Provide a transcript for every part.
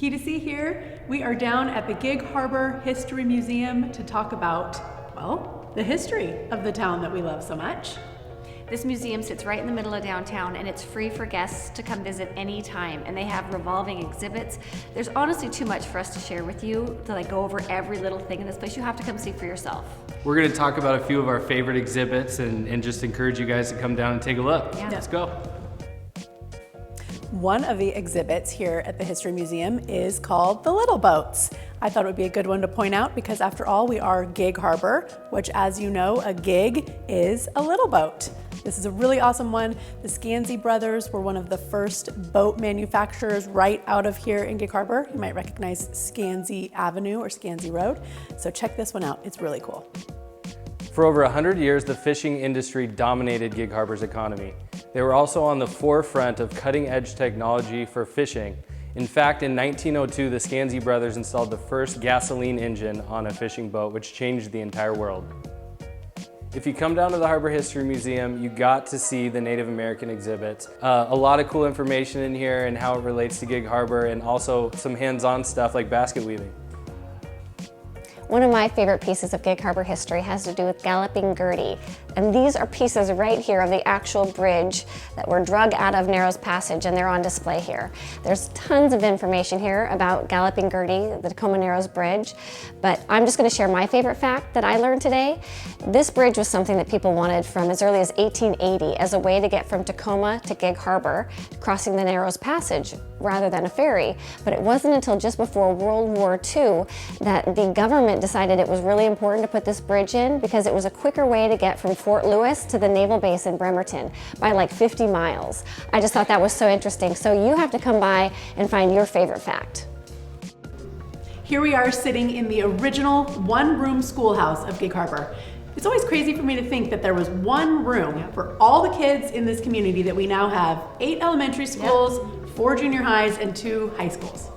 Key to see here, we are down at the Gig Harbor History Museum to talk about, well, the history of the town that we love so much. This museum sits right in the middle of downtown, and it's free for guests to come visit anytime, and they have revolving exhibits. There's honestly too much for us to share with you to go over every little thing in this place. You have to come see for yourself. We're going to talk about a few of our favorite exhibits and just encourage you guys to come down and take a look. Yeah. Let's go. One of the exhibits here at the History Museum is called the Little Boats. I thought it would be a good one to point out because after all, we are Gig Harbor, which as you know, a gig is a little boat. This is a really awesome one. The Scanzi Brothers were one of the first boat manufacturers right out of here in Gig Harbor. You might recognize Scanzi Avenue or Scanzi Road. So check this one out, it's really cool. For over 100 years, the fishing industry dominated Gig Harbor's economy. They were also on the forefront of cutting-edge technology for fishing. In fact, in 1902, the Scanzi Brothers installed the first gasoline engine on a fishing boat, which changed the entire world. If you come down to the Harbor History Museum, you got to see the Native American exhibits. A lot of cool information in here and how it relates to Gig Harbor, and also some hands-on stuff like basket weaving. One of my favorite pieces of Gig Harbor history has to do with Galloping Gertie. And these are pieces right here of the actual bridge that were drug out of Narrows Passage, and they're on display here. There's tons of information here about Galloping Gertie, the Tacoma Narrows Bridge, but I'm just going to share my favorite fact that I learned today. This bridge was something that people wanted from as early as 1880 as a way to get from Tacoma to Gig Harbor, crossing the Narrows Passage rather than a ferry. But it wasn't until just before World War II that the government decided it was really important to put this bridge in because it was a quicker way to get from Fort Lewis to the naval base in Bremerton by like 50 miles. I just thought that was so interesting. So you have to come by and find your favorite fact. Here we are sitting in the original one-room schoolhouse of Gig Harbor. It's always crazy for me to think that there was one room for all the kids in this community that we now have 8 elementary schools, 4 junior highs, and 2 high schools.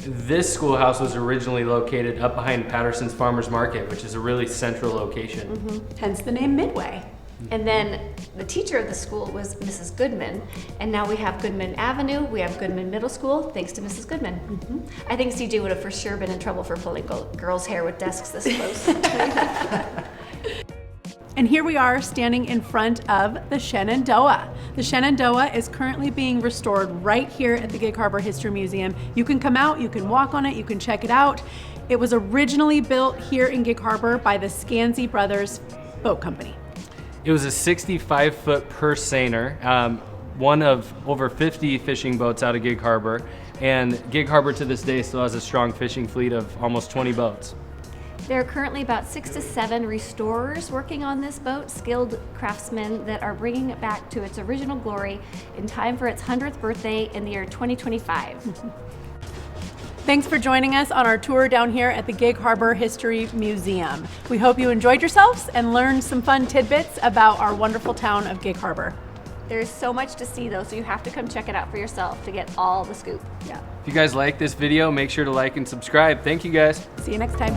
This schoolhouse was originally located up behind Patterson's Farmers Market, which is a really central location. Hence the name Midway. And then the teacher of the school was Mrs. Goodman, and now we have Goodman Avenue, we have Goodman Middle School, thanks to Mrs. Goodman. I think CJ would have for sure been in trouble for pulling girls' hair with desks this close. And here we are standing in front of the Shenandoah. The Shenandoah is currently being restored right here at the Gig Harbor History Museum. You can come out, you can walk on it, you can check it out. It was originally built here in Gig Harbor by the Scanzi Brothers Boat Company. It was a 65-foot purse seiner, one of over 50 fishing boats out of Gig Harbor, and Gig Harbor to this day still has a strong fishing fleet of almost 20 boats. There are currently about 6 to 7 restorers working on this boat, skilled craftsmen that are bringing it back to its original glory in time for its 100th birthday in the year 2025. Thanks for joining us on our tour down here at the Gig Harbor History Museum. We hope you enjoyed yourselves and learned some fun tidbits about our wonderful town of Gig Harbor. There's so much to see though, so you have to come check it out for yourself to get all the scoop. Yeah. If you guys like this video, make sure to like and subscribe. Thank you guys. See you next time.